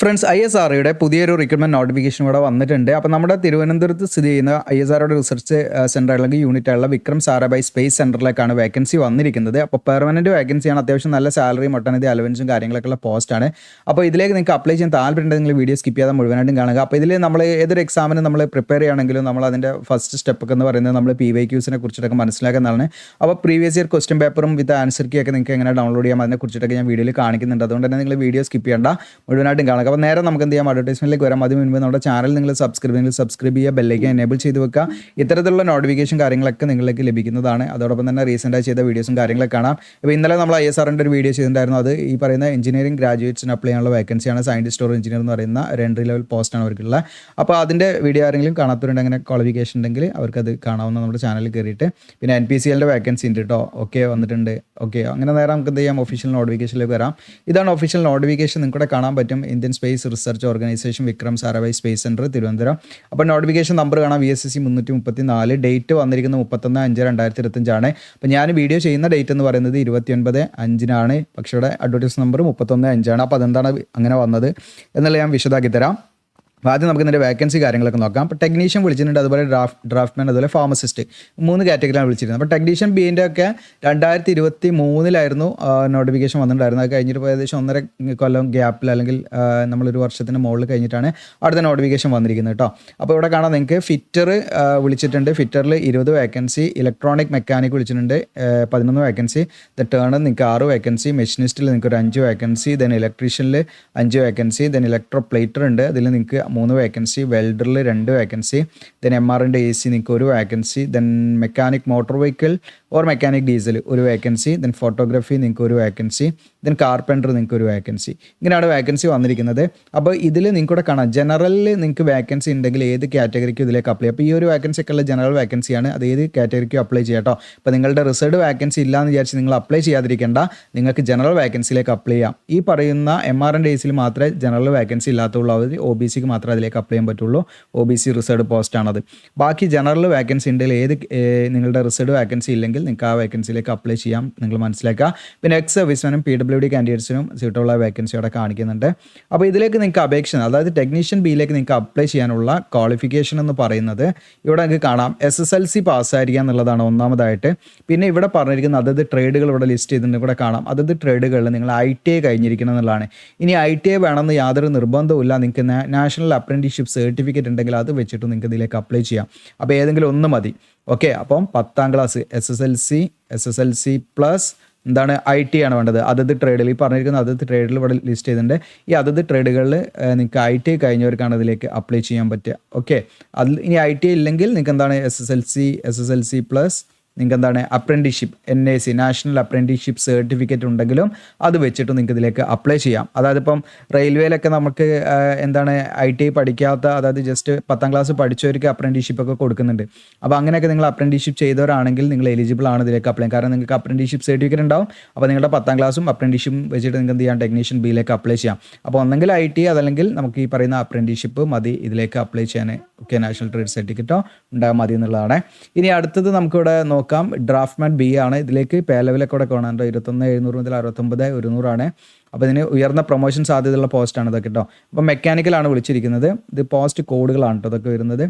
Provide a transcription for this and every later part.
Friends ISROയുടെ പുതിയൊരു recruitment notification ഇവിടെ വന്നിട്ടുണ്ട്. അപ്പോൾ നമ്മുടെ തിരുവനന്തപുരത്ത് സ്ഥിതി ചെയ്യുന്ന ISROയുടെ റിസർച്ച് സെൻറ്റർ അല്ലെങ്കിൽ യൂണിറ്റായുള്ള വിക്രം സാരാഭായ് സ്പേസ് സെൻറ്ററിലേക്കാണ് വേക്കൻസി വന്നിരിക്കുന്നത്. അപ്പോൾ പെർമനൻറ്റ് വേക്കൻസിയാണ്, അത്യാവശ്യം നല്ല സാലറിയും ഒട്ടനവധി അലവൻസും കാര്യങ്ങളൊക്കെ ഉള്ള പോസ്റ്റാണ്. അപ്പോൾ ഇതിലേക്ക് നിങ്ങൾക്ക് അപ്ലൈ ചെയ്യാൻ താല്പര്യമുണ്ടെങ്കിൽ നിങ്ങൾ വീഡിയോ സ്കിപ്പ് ചെയ്യാതെ മുഴുവനായിട്ടും കാണുക. അപ്പോൾ ഇതിൽ നമ്മൾ ഏതൊരു എക്സാമിന് നമ്മൾ പ്രിപ്പയർ ചെയ്യുകയാണെങ്കിലും നമ്മൾ അതിൻ്റെ ഫസ്റ്റ് സ്റ്റെപ്പ് എന്ന് പറയുന്നത് നമ്മൾ PYQs കുറിച്ചിട്ടൊക്കെ മനസ്സിലാക്കുന്നതാണ്. അപ്പോൾ പ്രീവിയസ് ഇയർ ക്വസ്റ്റ്യൻ പേപ്പറും വിത്ത് ആൻസർ കീ ഒക്കെ നിങ്ങൾക്ക് എങ്ങനെ ഡൗൺലോഡ് ചെയ്യാം അതിനെ കുറിച്ചിട്ടൊക്കെ ഞാൻ വീഡിയോയിൽ കാണിക്കുന്നുണ്ട്. അതുകൊണ്ട് തന്നെ നിങ്ങൾ വീഡിയോ സ്കിപ്പ് ചെയ്യേണ്ട, മുഴുവനായിട്ടും കാണുക. അപ്പോൾ നേരെ നമുക്ക് എന്ത് ചെയ്യാം, അഡ്വർടൈസ്മെന്റിലേക്ക് വരാം. അതിന് മുൻപ് നമ്മുടെ ചാനൽ നിങ്ങൾ സബ്സ്ക്രൈബ് ചെയ്യുക, ബെല്ലൈക്കൻ എനേബിൾ ചെയ്ത് വെക്കുക. ഇത്തരത്തിലുള്ള നോട്ടിഫിക്കേഷൻ കാര്യങ്ങളൊക്കെ നിങ്ങളിലേക്ക് ലഭിക്കുന്നതാണ്. അതോടൊപ്പം തന്നെ റീസെൻ്റായി ചെയ്ത വീഡിയോസും കാര്യങ്ങളൊക്കെ കാണാം. ഇപ്പോൾ ഇന്നലെ നമ്മൾ ISROൻ്റെ ഒരു വീഡിയോ ചെയ്തിട്ടുണ്ടായിരുന്നു. അത് ഈ പറയുന്ന എഞ്ചിനീയറിംഗ് ഗ്രാജുവേറ്റ്സിന് അപ്ലൈ ചെയ്യാനുള്ള വേക്കൻസിയാണ്. സയൻറ്റിസ്റ്റ് ഓർ എഞ്ചിനീയർ എന്ന് പറയുന്ന ഒരു എൻട്രി ലെവൽ പോസ്റ്റാണ് അവർക്കുള്ളത്. അപ്പോൾ അതിൻ്റെ വീഡിയോ ആരെങ്കിലും കാണാത്തവരുണ്ട്, അങ്ങനെ ക്വാളിഫിക്കേഷൻ ഉണ്ടെങ്കിൽ അവർക്കത് കാണാവുന്ന നമ്മുടെ ചാനലിൽ കയറിയിട്ട്. പിന്നെ NPCLൻ്റെ വേക്കൻസി ഉണ്ട് കേട്ടോ, ഓക്കെ വന്നിട്ടുണ്ട്. ഓക്കെ, അങ്ങനെ നേരെ നമുക്ക് എന്ത് ചെയ്യാം, ഒഫീഷ്യൽ നോട്ടിഫിക്കേഷനിലേക്ക് വരാം. ഇതാണ് ഒഫീഷ്യൽ നോട്ടിഫിക്കേഷൻ, നിങ്ങൾക്ക് കാണാൻ പറ്റും. Indian space research organisation Vikram Sarabhai space centre Thiruvananthapuram. അപ്പോൾ നോട്ടിഫിക്കേഷൻ നമ്പർ കാണാം, VSSC 334. ഡേറ്റ് വന്നിരിക്കുന്നത് 31/5/2025. അപ്പോൾ ഞാൻ വീഡിയോ ചെയ്യുന്ന ഡേറ്റ് എന്ന് പറയുന്നത് 29/5 പക്ഷേ ഇവിടെ അഡ്വർടൈസ് നമ്പർ 31/5. അപ്പോൾ അതെന്താണ് അങ്ങനെ വന്നത് എന്നുള്ള ഞാൻ വിശദമാക്കി തരാം. ആദ്യം നമുക്ക് ഇതിൻ്റെ വേക്കൻസി കാര്യങ്ങളൊക്കെ നോക്കാം. അപ്പോൾ ടെക്നീഷ്യൻ വിളിച്ചിട്ടുണ്ട്, അതുപോലെ ഡ്രാഫ്റ്റ്മാൻ, അതുപോലെ ഫാർമസിസ്റ്റ്, 3 കാറ്റഗറിയാണ് വിളിച്ചിരുന്നത്. അപ്പോൾ ടെക്നീഷ്യൻ ബിൻ്റെ ഒക്കെ 2023 നോട്ടിഫിക്കേഷൻ വന്നിട്ടുണ്ടായിരുന്നു. അത് കഴിഞ്ഞിട്ട് ഏകദേശം 1.5 കൊല്ലം ഗ്യാപ്പിൽ അല്ലെങ്കിൽ നമ്മളൊരു വർഷത്തിന് മുകളിൽ കഴിഞ്ഞിട്ടാണ് അടുത്ത നോട്ടിഫിക്കേഷൻ വന്നിരിക്കുന്നത് കേട്ടോ. അപ്പോൾ ഇവിടെ കാണാം നിങ്ങൾക്ക് ഫിറ്റർ വിളിച്ചിട്ടുണ്ട്. ഫിറ്ററിൽ 20 വേക്കൻസി, ഇലക്ട്രോണിക് മെക്കാനിക് വിളിച്ചിട്ടുണ്ട് 11 വേക്കൻസി, ടേണർ നിങ്ങൾക്ക് 6 വേക്കൻസി, മെഷീനിസ്റ്റിൽ നിങ്ങൾക്ക് ഒരു 5 വേക്കൻസി, ദെൻ ഇലക്ട്രീഷ്യനിൽ 5 വേക്കൻസി, ദെൻ ഇലക്ട്രോ പ്ലേറ്റർ ഉണ്ട്, അതിൽ നിങ്ങൾക്ക് 3 വേക്കൻസി, വെൽഡറിൽ 2 വേക്കൻസി, ദെൻ MRൻ്റെ AC നിങ്ങൾക്ക് 1 vacancy, then mechanic motor vehicle or mechanic diesel 1 vacancy, then photography നിങ്ങൾക്ക് 1 വേക്കൻസി, ദെൻ കാർപ്പൻറ്റർ നിങ്ങൾക്ക് 1 വേക്കൻസി. ഇങ്ങനെയാണ് വേക്കൻസി വന്നിരിക്കുന്നത്. അപ്പോൾ ഇതിൽ നിങ്ങൾക്കൂടെ കാണാം, ജനറലിൽ നിങ്ങൾക്ക് വേക്കൻസി ഉണ്ടെങ്കിൽ ഏത് കാറ്റഗറിക്കും ഇതിലേക്ക് അപ്ലൈ. അപ്പോൾ ഈ ഒരു വേക്കൻസി ഒക്കെ ഉള്ള ജനറൽ വേക്കൻസിയാണ്, അത് ഏത് കാറ്റഗറിക്കും അപ്ലൈ ചെയ്യാം കേട്ടോ. അപ്പോൾ നിങ്ങളുടെ റിസർവ്ഡ് വേക്കൻസി ഇല്ലയെന്ന് വിചാരിച്ച് നിങ്ങൾ അപ്ലൈ ചെയ്യാതിരിക്കേണ്ട, നിങ്ങൾക്ക് ജനറൽ വേക്കൻസിയിലേക്ക് അപ്ലൈ ചെയ്യാം. ഈ പറയുന്ന MRൻ്റെ ACയിൽ മാത്രമേ ജനറൽ വേക്കൻസി ഇല്ലാത്തുള്ളൂ, അവർ OBCക്ക് മാത്രമേ അതിലേക്ക് അപ്ലൈ ചെയ്യാൻ പറ്റുള്ളൂ. OBC റിസർവ്ഡ് പോസ്റ്റാണത്. ബാക്കി ജനറൽ വേക്കൻസി ഉണ്ടെങ്കിൽ നിങ്ങളുടെ റിസർവ്ഡ് വേക്കൻസി ഇല്ലെങ്കിൽ നിങ്ങൾക്ക് ആ വേക്കൻസിയിലേക്ക് അപ്ലൈ ചെയ്യാം, നിങ്ങൾ മനസ്സിലാക്കുക. പിന്നെ എക്സ് സർവീസ്മാനും PWD കാൻഡിഡേറ്റ്സിനും സ്യൂട്ടുള്ള വേക്കൻസി അവിടെ കാണിക്കുന്നുണ്ട്. അപ്പോൾ ഇതിലേക്ക് നിങ്ങൾക്ക് അപേക്ഷ, അതായത് ടെക്നീഷ്യൻ ബിയിലേക്ക് നിങ്ങൾക്ക് അപ്ലൈ ചെയ്യാനുള്ള ക്വാളിഫിക്കേഷൻ എന്ന് പറയുന്നത് ഇവിടെ നിങ്ങൾക്ക് കാണാം, SSLC പാസ്സായിരിക്കുക എന്നുള്ളതാണ് ഒന്നാമതായിട്ട്. പിന്നെ ഇവിടെ പറഞ്ഞിരിക്കുന്ന അതത് ട്രേഡുകൾ ഇവിടെ ലിസ്റ്റ് ചെയ്തിട്ടുണ്ട്, ഇവിടെ കാണാം. അതത് ട്രേഡുകളിൽ നിങ്ങൾ ITI കഴിഞ്ഞിരിക്കണം എന്നുള്ളതാണ്. ഇനി ITI വേണമെന്ന് യാതൊരു നിർബന്ധവുമില്ല. നിങ്ങൾക്ക് നാഷണൽ അപ്രന്റീസ്ഷിപ്പ് സർട്ടിഫിക്കറ്റ് ഉണ്ടെങ്കിൽ അത് വെച്ചിട്ട് നിങ്ങൾക്ക് ഇതിലേക്ക് അപ്ലൈ ചെയ്യാം. അപ്പോൾ ഏതെങ്കിലും ഒന്ന് മതി. ഓക്കെ, അപ്പം 10ാം ക്ലാസ് SSLC പ്ലസ് എന്താണ് ITI ആണ് വേണ്ടത്. അതത് ട്രേഡിൽ ഈ പറഞ്ഞിരിക്കുന്ന അതത് ട്രേഡിൽ ഇവിടെ ലിസ്റ്റ് ചെയ്തിട്ടുണ്ട്. ഈ അതത് ട്രേഡുകളിൽ നിങ്ങൾക്ക് ITI കഴിഞ്ഞവർക്കാണ് ഇതിലേക്ക് അപ്ലൈ ചെയ്യാൻ പറ്റുക. ഓക്കെ, അതിൽ ഇനി ITI ഇല്ലെങ്കിൽ നിങ്ങൾക്ക് എന്താണ് SSLC പ്ലസ് നിങ്ങൾക്ക് എന്താണ് apprenticeship NAC national apprenticeship certificate ഉണ്ടെങ്കിലും അത് വെച്ചിട്ട് നിങ്ങൾക്ക് ഇതിലേക്ക് അപ്ലൈ ചെയ്യാം. അതായത് ഇപ്പം റെയിൽവേയിലൊക്കെ നമുക്ക് എന്താണ് ITI പഠിക്കാത്ത, അതായത് ജസ്റ്റ് 10ാം ക്ലാസ് പഠിച്ചവർക്ക് അപ്രന്റീസ്ഷിപ്പ് ഒക്കെ കൊടുക്കുന്നുണ്ട്. അപ്പോൾ അങ്ങനെയൊക്കെ നിങ്ങൾ അപ്രന്റീസ്ഷിപ്പ് ചെയ്തവരാണെങ്കിൽ നിങ്ങൾ എലിജിബിൾ ആണ് ഇതിലേക്ക് അപ്ലൈ ചെയ്യാൻ. കാരണം നിങ്ങൾക്ക് അപ്രന്റീസ്ഷിപ്പ് സർട്ടിഫിക്കറ്റ് ഉണ്ടാവും. അപ്പോൾ നിങ്ങളുടെ 10ാം ക്ലാസ്സും അപ്രന്റീസ്ഷിപ്പും വെച്ചിട്ട് നിങ്ങൾക്ക് എന്ത് ചെയ്യാം, ടെക്നീഷ്യൻ ബിയിലേക്ക് അപ്ലൈ ചെയ്യാം. അപ്പോൾ ഒന്നെങ്കിൽ ITI അതല്ലെങ്കിൽ നമുക്ക് ഈ പറയുന്ന അപ്രന്റീസ്ഷിപ്പ് മതി ഇതിലേക്ക് അപ്ലൈ ചെയ്യാൻ. ഓക്കെ, നാഷണൽ ട്രേഡ് സർട്ടിഫിക്കറ്റോ ഉണ്ടാകാൻ മതി എന്നുള്ളതാണ്. ഇനി അടുത്തത് നമുക്കിവിടെ നോക്കാം, ഡ്രാഫ്റ്റ്മാൻ B ആണ്. ഇതിലേക്ക് പേ ലെവലൊക്കെ കൂടെ കാണാറുണ്ട്, 21,700 മുതൽ 69,100 അപ്പോൾ ഇതിന് ഉയർന്ന പ്രൊമോഷൻ സാധ്യതയുള്ള പോസ്റ്റാണ് ഇതൊക്കെ കേട്ടോ. അപ്പോൾ മെക്കാനിക്കലാണ് വിളിച്ചിരിക്കുന്നത്. ഇത് പോസ്റ്റ് കോഡുകളാണ് കേട്ടോ ഇതൊക്കെ വരുന്നത്.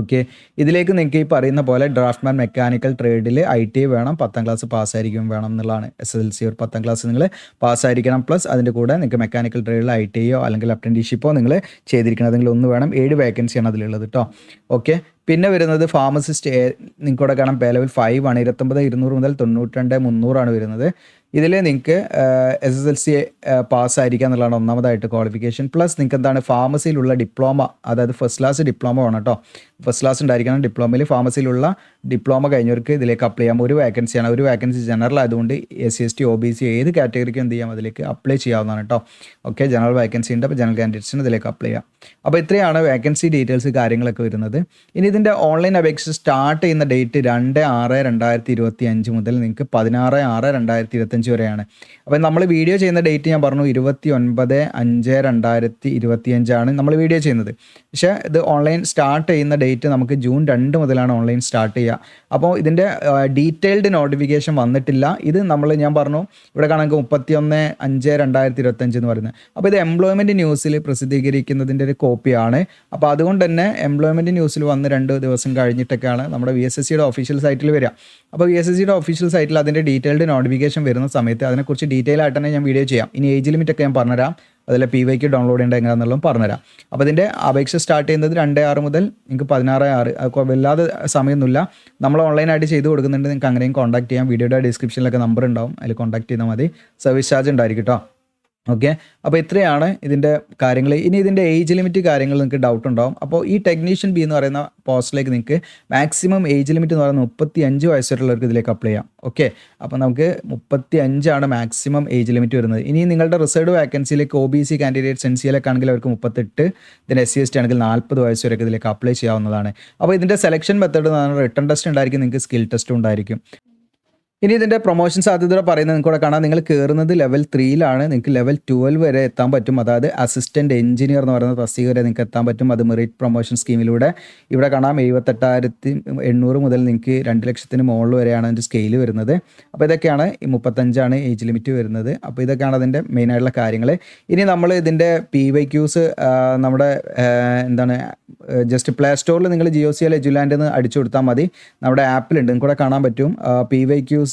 ഓക്കെ, ഇതിലേക്ക് നിങ്ങൾക്ക് ഈ പറയുന്ന പോലെ ഡ്രാഫ്റ്റ്മാൻ മെക്കാനിക്കൽ ട്രേഡിൽ ITI വേണം, 10ാം ക്ലാസ് പാസ്സായിരിക്കും വേണം എന്നുള്ളതാണ്. SSLC ഒരു 10ാം ക്ലാസ് നിങ്ങൾ പാസ്സായിരിക്കണം, പ്ലസ് അതിൻ്റെ കൂടെ നിങ്ങൾക്ക് മെക്കാനിക്കൽ ട്രേഡിൽ ITIയോ അല്ലെങ്കിൽ അപ്രന്റീസ്ഷിപ്പോ നിങ്ങൾ ചെയ്തിരിക്കണമെങ്കിൽ ഒന്ന് വേണം. 7 വേക്കൻസിയാണ് അതിലുള്ളത് കേട്ടോ. ഓക്കെ, പിന്നെ വരുന്നത് ഫാർമസിസ്റ്റ് നിങ്ങൾക്ക് ഇവിടെ കാണാം, പേ ലെവൽ 5 ആണ്, 29,200 മുതൽ 92,300 വരുന്നത്. ഇതിൽ നിങ്ങൾക്ക് SSLC പാസ്സായിരിക്കുക എന്നുള്ളതാണ് ഒന്നാമതായിട്ട് ക്വാളിഫിക്കേഷൻ. പ്ലസ് നിങ്ങൾക്ക് എന്താണ് ഫാർമസിയിലുള്ള ഡിപ്ലോമ, അതായത് ഫസ്റ്റ് ക്ലാസ് ഡിപ്ലോമ വേണം കേട്ടോ. ഫസ്റ്റ് ക്ലാസ് ഉണ്ടായിരിക്കണം ഡിപ്ലോമയിൽ. ഫാർമസിയിലുള്ള ഡിപ്ലോമ കഴിഞ്ഞവർക്ക് ഇതിലേക്ക് അപ്ലൈ ചെയ്യാം. 1 വേക്കൻസിയാണ്. 1 വേക്കൻസി ജനറൽ ആയതുകൊണ്ട് SC ST OBC ഏത് കാറ്റഗറിക്കും എന്ത് ചെയ്യാം, അതിലേക്ക് അപ്ലൈ ചെയ്യാവുന്നതാണ് കേട്ടോ. ഓക്കെ, ജനറൽ വേക്കൻസി ഉണ്ട്. അപ്പോൾ ജനറൽ കാൻഡിഡേറ്റ്സിന് ഇതിലേക്ക് അപ്ലൈ ചെയ്യാം. അപ്പോൾ ഇത്രയാണ് വേക്കൻസി ഡീറ്റെയിൽസ് കാര്യങ്ങളൊക്കെ വരുന്നത്. ഇനി ഇതിൻ്റെ ഓൺലൈൻ അപേക്ഷ സ്റ്റാർട്ട് ചെയ്യുന്ന ഡേറ്റ് 2/6/2025 മുതൽ നിങ്ങൾക്ക് 16/6/2025 25 വരെയാണ്. അപ്പോൾ നമ്മൾ വീഡിയോ ചെയ്യുന്ന ഡേറ്റ് ഞാൻ പറഞ്ഞു 29/5/2025 നമ്മൾ വീഡിയോ ചെയ്യുന്നത്. പക്ഷേ ഇത് ഓൺലൈൻ സ്റ്റാർട്ട് ചെയ്യുന്ന ഡേറ്റ് നമുക്ക് ജൂൺ 2 മുതലാണ് ഓൺലൈൻ സ്റ്റാർട്ട് ചെയ്യുക. അപ്പോൾ ഇതിൻ്റെ ഡീറ്റെയിൽഡ് നോട്ടിഫിക്കേഷൻ വന്നിട്ടില്ല. ഇത് ഞാൻ പറഞ്ഞു ഇവിടെ കാണാൻ 31/5/2025 എന്ന് പറയുന്നത്. അപ്പോൾ ഇത് എംപ്ലോയ്മെൻറ്റ് ന്യൂസിൽ പ്രസിദ്ധീകരിക്കുന്നതിൻ്റെ ഒരു കോപ്പിയാണ്. അപ്പോൾ അതുകൊണ്ട് തന്നെ എംപ്ലോയ്മെൻറ്റ് ന്യൂസിൽ വന്ന് 2 ദിവസം കഴിഞ്ഞിട്ടൊക്കെയാണ് നമ്മുടെ VSSCയുടെ ഒഫീഷ്യൽ സൈറ്റിൽ വരിക. അപ്പോൾ VSSCയുടെ ഒഫീഷ്യൽ സൈറ്റിൽ അതിൻ്റെ ഡീറ്റെയിൽഡ് നോട്ടിഫിക്കേഷൻ വരുന്ന സമയത്ത് അതിനെക്കുറിച്ച് ഡീറ്റെയിൽ ആയിട്ട് തന്നെ ഞാൻ വീഡിയോ ചെയ്യാം. ഇനി ഏജ് ലിമിറ്റ് ഒക്കെ ഞാൻ പറഞ്ഞുതരാം, അതിൽ PYQ ഡൗൺലോഡ് ചെയ്യേണ്ട എങ്ങനെയാണെന്നുള്ളതും പറഞ്ഞുതരാം. അപ്പോൾ ഇതിൻ്റെ അപേക്ഷ സ്റ്റാർട്ട് ചെയ്യുന്നത് 2/6 മുതൽ നിങ്ങൾക്ക് 16/6, വല്ലാതെ സമയമൊന്നുമില്ല. നമ്മൾ ഓൺലൈനായിട്ട് ചെയ്ത് കൊടുക്കുന്നുണ്ട്. നിങ്ങൾക്ക് അങ്ങനെയും കോൺടാക്ട് ചെയ്യാം. വീഡിയോയുടെ ഡിസ്ക്രിപ്ഷനിലൊക്കെ നമ്പർ ഉണ്ടാവും, അതിൽ കോൺടാക്ട് ചെയ്താൽ മതി. സർവീസ് ചാർജ് ഉണ്ടായിരിക്കും കേട്ടോ. ഓക്കെ, അപ്പോൾ ഇത്രയാണ് ഇതിൻ്റെ കാര്യങ്ങൾ. ഇനി ഇതിൻ്റെ ഏജ് ലിമിറ്റ് കാര്യങ്ങൾ നിങ്ങൾക്ക് ഡൗട്ട് ഉണ്ടാവും. അപ്പോൾ ഈ ടെക്നീഷ്യൻ ബി എന്ന് പറയുന്ന പോസ്റ്റിലേക്ക് നിങ്ങൾക്ക് മാക്സിമം ഏജ് ലിമിറ്റ് എന്ന് പറയുന്നത് 35 വയസ്സ് വരെയുള്ളവർക്ക് ഇതിലേക്ക് അപ്ലൈ ചെയ്യാം. ഓക്കെ, അപ്പോൾ നമുക്ക് 35 മാക്സിമം ഏജ് ലിമിറ്റ് വരുന്നത്. ഇനി നിങ്ങളുടെ റിസർവ്ഡ് വാക്കൻസിയിലേക്ക് OBC കാൻഡിഡേറ്റ്സ് NCLക്ക് ആണെങ്കിൽ അവർക്ക് 38, ഇതിൻ്റെ SC ST ആണെങ്കിൽ 40 വയസ്സ് വരെയൊക്കെ ഇതിലേക്ക് അപ്ലൈ ചെയ്യാവുന്നതാണ്. അപ്പോൾ ഇതിൻ്റെ സെലക്ഷൻ മെത്തേഡ് എന്ന് പറഞ്ഞാൽ റിട്ടൺ ടെസ്റ്റ് ഉണ്ടായിരിക്കും, നിങ്ങൾക്ക് സ്കിൽ ടെസ്റ്റും ഉണ്ടായിരിക്കും. ഇനി ഇതിൻ്റെ പ്രൊമോഷൻ സാധ്യത പറയുന്നത് നിങ്ങൾക്ക് ഇവിടെ കാണാം. നിങ്ങൾ കയറുന്നത് level 3 നിങ്ങൾക്ക് level 12 വരെ എത്താൻ പറ്റും. അതായത് അസിസ്റ്റൻറ്റ് എഞ്ചിനീയർ എന്ന് പറയുന്ന തസ്തിക വരെ നിങ്ങൾക്ക് എത്താൻ പറ്റും. അത് മെറിറ്റ് പ്രൊമോഷൻ സ്കീമിലൂടെ. ഇവിടെ കാണാം 78,800 മുതൽ നിങ്ങൾക്ക് 2,00,000 മുകളിൽ വരെയാണ് അതിൻ്റെ സ്കെയിൽ വരുന്നത്. അപ്പോൾ ഇതൊക്കെയാണ് 35 ഏജ് ലിമിറ്റ് വരുന്നത്. അപ്പോൾ ഇതൊക്കെയാണ് അതിൻ്റെ മെയിനായിട്ടുള്ള കാര്യങ്ങൾ. ഇനി നമ്മൾ ഇതിൻ്റെ PYQs നമ്മുടെ ജസ്റ്റ് പ്ലേ സ്റ്റോറിൽ നിങ്ങൾ GOCL എജുലാൻഡ് എന്ന് അടിച്ചു കൊടുത്താൽ മതി. നമ്മുടെ ആപ്പിലുണ്ട്, നിങ്ങൾക്ക് ഇവിടെ കാണാൻ പറ്റും. PYQs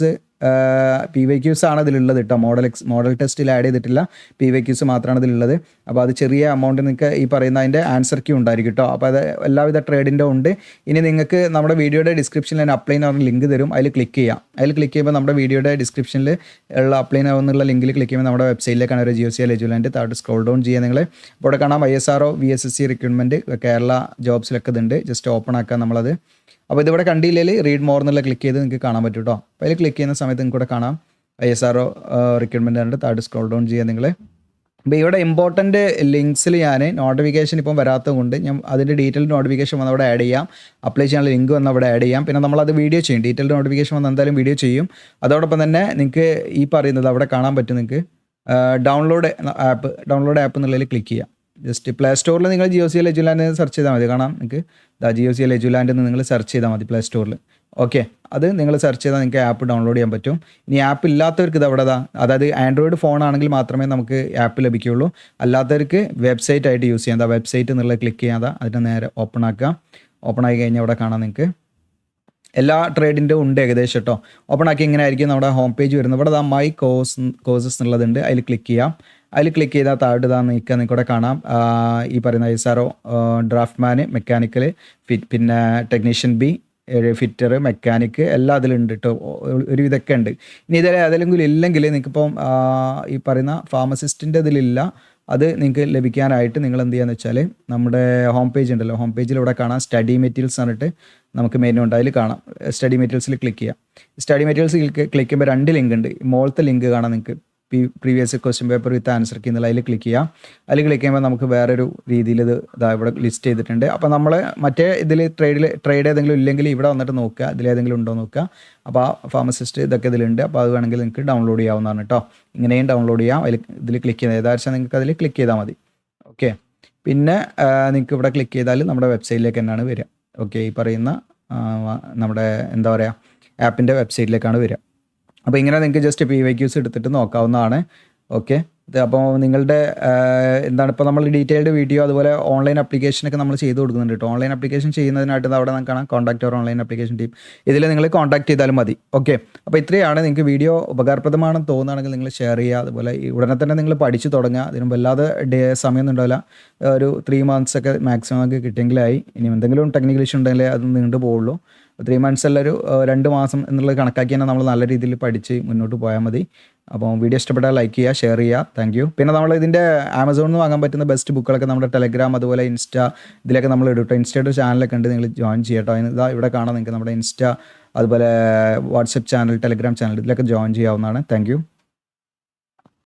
ആണ് ഇതിലുള്ളത് കേട്ടോ. മോഡൽ ടെസ്റ്റിൽ ആഡ് ചെയ്തിട്ടില്ല, PYQs മാത്രമാണ് ഇതിലുള്ളത്. അപ്പോൾ അത് ചെറിയ എമൗണ്ട് നിങ്ങൾക്ക് ഈ പറയുന്ന അതിൻ്റെ ആൻസർ ക്യൂ ഉണ്ടായിരിക്കും കേട്ടോ. അപ്പോൾ അത് എല്ലാവിധ ട്രേഡിൻ്റെ ഉണ്ട്. ഇനി നിങ്ങൾക്ക് നമ്മുടെ വീഡിയോയുടെ ഡിസ്ക്രിപ്ഷനിൽ ഞാൻ അപ്ലൈ എന്ന് പറഞ്ഞ ലിങ്ക് തരും, അതിൽ ക്ലിക്ക് ചെയ്യാം. അതിൽ ക്ലിക്ക് ചെയ്യുമ്പോൾ നമ്മുടെ വീഡിയോയുടെ ഡിസ്ക്രിപ്ഷനിൽ ഉള്ള അപ്ലൈ ആവുന്നുള്ള ലിങ്കിൽ ക്ലിക്ക് ചെയ്യുമ്പോൾ നമ്മുടെ വെബ്സൈറ്റിലേക്കാണ് ഒരു GOCL എജുലാൻഡ്. താഴോട്ട് സ്ക്രോൾ ഡൗൺ ചെയ്യുക നിങ്ങൾ. അപ്പോൾ ഇവിടെ കാണാം ISRO VSSC റിക്രൂട്ട്മെൻറ്റ് കേരള ജോബ്സിലൊക്കെ ഇതുണ്ട്. ജസ്റ്റ് ഓപ്പൺ ആക്കാം നമ്മളത്. അപ്പോൾ ഇതിവിടെ കണ്ടില്ലെങ്കിൽ റീഡ് മോർ എന്നുള്ള ക്ലിക്ക് ചെയ്ത് നിങ്ങൾക്ക് കാണാൻ പറ്റും കേട്ടോ. അപ്പോൾ അതിൽ ക്ലിക്ക് ചെയ്യുന്ന സമയത്ത് നിങ്ങൾക്ക് ഇവിടെ കാണാം ISRO റിക്രൂട്ട്മെൻറ്റ് ആയിട്ട് താഴെ സ്ക്രോൾ ഡൗൺ ചെയ്യുക നിങ്ങൾ. അപ്പോൾ ഇവിടെ ഇമ്പോർട്ടൻറ്റ് ലിങ്ക്സിൽ ഞാൻ നോട്ടിഫിക്കേഷൻ ഇപ്പം വരാത്തത് കൊണ്ട് ഞാൻ അതിൻ്റെ ഡീറ്റെയിൽ നോട്ടിഫിക്കേഷൻ വന്ന് അവിടെ ആഡ് ചെയ്യാം. അപ്ലൈ ചെയ്യാനുള്ള ലിങ്ക് വന്ന് അവിടെ ആഡ് ചെയ്യാം. പിന്നെ നമ്മളത് വീഡിയോ ചെയ്യും, ഡീറ്റെയിൽ നോട്ടിഫിക്കേഷൻ വന്ന് എന്തായാലും വീഡിയോ ചെയ്യും. അതോടൊപ്പം തന്നെ നിങ്ങൾക്ക് ഈ പറയുന്നത് അവിടെ കാണാൻ പറ്റും. നിങ്ങൾക്ക് ഡൗൺലോഡ് ആപ്പ് എന്നുള്ളതിൽ ക്ലിക്ക് ചെയ്യാം. ജസ്റ്റ് പ്ലേ സ്റ്റോറിൽ നിങ്ങൾ GOCL എജുലാൻഡ് സെർച്ച് ചെയ്താൽ മതി. കാണാം നിങ്ങൾക്ക് GOCL എജുലാൻഡ് എന്ന് നിങ്ങൾ സെർച്ച് ചെയ്താൽ മതി പ്ലേ സ്റ്റോറിൽ. ഓക്കെ, അത് നിങ്ങൾ സെർച്ച് ചെയ്താൽ നിങ്ങൾക്ക് ആപ്പ് ഡൗൺലോഡ് ചെയ്യാൻ പറ്റും. ഇനി ആപ്പ് ഇല്ലാത്തവർക്ക് ഇത് അവിടെ അതായത് ആൻഡ്രോയിഡ് ഫോൺ ആണെങ്കിൽ മാത്രമേ നമുക്ക് ആപ്പ് ലഭിക്കുകയുള്ളൂ. അല്ലാത്തവർക്ക് വെബ്സൈറ്റ് ആയിട്ട് യൂസ് ചെയ്യാം. വെബ്സൈറ്റ് എന്നുള്ളത് ക്ലിക്ക് ചെയ്യാതെ അതിൻ്റെ നേരെ ഓപ്പൺ ആക്കുക. ഓപ്പൺ ആക്കി കഴിഞ്ഞാൽ അവിടെ കാണാം നിങ്ങൾക്ക് എല്ലാ ട്രേഡിൻ്റെ ഉണ്ട് ഏകദേശം കേട്ടോ. ഓപ്പൺ ആക്കി ഇങ്ങനെ ആയിരിക്കും നമ്മുടെ ഹോം പേജ് വരുന്നത്. ഇവിടെ മൈ കോഴ്സസ് എന്നുള്ളതുണ്ട്, അതിൽ ക്ലിക്ക് ചെയ്യാം. അതിൽ ക്ലിക്ക് ചെയ്താൽ താഴോട്ട് നിൽക്കുക. നിങ്ങൾക്കിവിടെ കാണാം ഈ പറയുന്ന ISRO ഡ്രാഫ്റ്റ്മാൻ, മെക്കാനിക്കൽ, പിന്നെ ടെക്നീഷ്യൻ ബി, ഫിറ്റർ, മെക്കാനിക്ക് എല്ലാം അതിലുണ്ട് കേട്ടോ. ഒരു ഇതൊക്കെ ഉണ്ട്. ഇനി ഇതിൽ ഏതെങ്കിലും ഇല്ലെങ്കിൽ നിങ്ങൾക്കിപ്പം ഈ പറയുന്ന ഫാർമസിസ്റ്റിൻ്റെ ഇതിലില്ല, അത് നിങ്ങൾക്ക് ലഭിക്കാനായിട്ട് നിങ്ങൾ എന്ത് ചെയ്യാന്ന് വെച്ചാൽ നമ്മുടെ ഹോം പേജ് ഉണ്ടല്ലോ, ഹോം പേജിൽ ഇവിടെ കാണാം സ്റ്റഡി മെറ്റീരിയൽസ് പറഞ്ഞിട്ട് നമുക്ക് മെനു ഉണ്ട്, അതിൽ കാണാം. സ്റ്റഡി മെറ്റീരിയൽസിൽ ക്ലിക്ക് ചെയ്യാം. സ്റ്റഡി മെറ്റീരിയൽസ് ക്ലിക്ക് ചെയ്യുമ്പോൾ 2 ലിങ്ക് ഉണ്ട്. മുകളിലത്തെ ലിങ്ക് കാണാം നിങ്ങൾക്ക്, previous question paper with answer key എന്നുള്ള അതിൽ ക്ലിക്ക് ചെയ്യാം. അതിൽ ക്ലിക്ക് ചെയ്യുമ്പോൾ നമുക്ക് വേറൊരു രീതിയിൽ ഇവിടെ ലിസ്റ്റ് ചെയ്തിട്ടുണ്ട്. അപ്പോൾ നമ്മൾ മറ്റേ ഇതിൽ ട്രേഡ് ഏതെങ്കിലും ഇല്ലെങ്കിൽ ഇവിടെ വന്നിട്ട് നോക്കുക, ഇതിലേതെങ്കിലും ഉണ്ടോ നോക്കുക. അപ്പോൾ ആ ഫാർമസിസ്റ്റ് ഇതൊക്കെ ഇതിലുണ്ട്. അപ്പോൾ അത് വേണമെങ്കിൽ നിങ്ങൾക്ക് ഡൗൺലോഡ് ചെയ്യാവുന്നതാണ് കേട്ടോ. ഇങ്ങനെയും ഡൗൺലോഡ് ചെയ്യാം. ഇതിൽ ക്ലിക്ക് ചെയ്താൽ ഏതാഴ്ച നിങ്ങൾക്ക് അതിൽ ക്ലിക്ക് ചെയ്താൽ മതി. ഓക്കെ, പിന്നെ നിങ്ങൾക്ക് ഇവിടെ ക്ലിക്ക് ചെയ്താൽ നമ്മുടെ വെബ്സൈറ്റിലേക്ക് തന്നെയാണ് വരിക. ഓക്കെ, ഈ പറയുന്ന നമ്മുടെ ആപ്പിൻ്റെ വെബ്സൈറ്റിലേക്കാണ് വരിക. അപ്പോൾ ഇങ്ങനെ നിങ്ങൾക്ക് ജസ്റ്റ് PYQs എടുത്തിട്ട് നോക്കാവുന്നതാണ്. ഓക്കെ, അപ്പോൾ നിങ്ങളുടെ ഇപ്പോൾ നമ്മൾ ഡീറ്റെയിൽഡ് വീഡിയോ അതുപോലെ ഓൺലൈൻ ആപ്ലിക്കേഷനൊക്കെ നമ്മൾ ചെയ്ത് കൊടുക്കുന്നുണ്ട് കേട്ടോ. ഓൺലൈൻ ആപ്ലിക്കേഷൻ ചെയ്യുന്നതിനായിട്ട് അവിടെ നമുക്ക് കാണാം കോൺടാക്ട് അവർ ഓൺലൈൻ ആപ്ലിക്കേഷൻ ടീം, ഇതിൽ നിങ്ങൾ കോൺടാക്ട് ചെയ്താലും മതി. ഓക്കെ, അപ്പോൾ ഇത്രയാണ്. നിങ്ങൾക്ക് വീഡിയോ ഉപകാരപ്രദമാണെന്ന് തോന്നുകയാണെങ്കിൽ നിങ്ങൾ ഷെയർ ചെയ്യുക. അതുപോലെ ഉടനെ തന്നെ നിങ്ങൾ പഠിച്ചു തുടങ്ങുക. അതിന് വല്ലാതെ സമയമൊന്നും ഉണ്ടാവില്ല, ഒരു 3 months ഒക്കെ മാക്സിമം നമുക്ക് കിട്ടിയെങ്കിലായി. ഇനി എന്തെങ്കിലും ടെക്നിക്കൽ ഇഷ്യൂ ഉണ്ടെങ്കിൽ അത് നീണ്ടു പോകുള്ളൂ. 3 months അല്ല, ഒരു 2 മാസം എന്നുള്ളത് കണക്കാക്കി തന്നെ നമ്മൾ നല്ല രീതിയിൽ പഠിച്ച് മുന്നോട്ട് പോയാൽ മതി. അപ്പോൾ വീഡിയോ ഇഷ്ടപ്പെട്ടാൽ ലൈക്ക് ചെയ്യുക, ഷെയർ ചെയ്യുക. Thank you. പിന്നെ നമ്മൾ ഇതിൻ്റെ ആമസോണിൽ നിന്ന് വാങ്ങാൻ പറ്റുന്ന ബെസ്റ്റ് ബുക്കുകളൊക്കെ നമ്മുടെ ടെലഗ്രാം അതുപോലെ ഇൻസ്റ്റ ഇതിലൊക്കെ നമ്മൾ ഇടും കേട്ടോ. ഇൻസ്റ്റയുടെ ചാനലൊക്കെ ഉണ്ട്, നിങ്ങൾ ജോയിൻ ചെയ്യട്ടോ. അതിന് ഇവിടെ കാണാം നിങ്ങൾക്ക് നമ്മുടെ ഇൻസ്റ്റ അതുപോലെ വാട്സപ്പ് ചാനൽ, ടെലഗ്രാം ചാനൽ ഇതിലൊക്കെ ജോയിൻ ചെയ്യാവുന്നതാണ്. Thank you.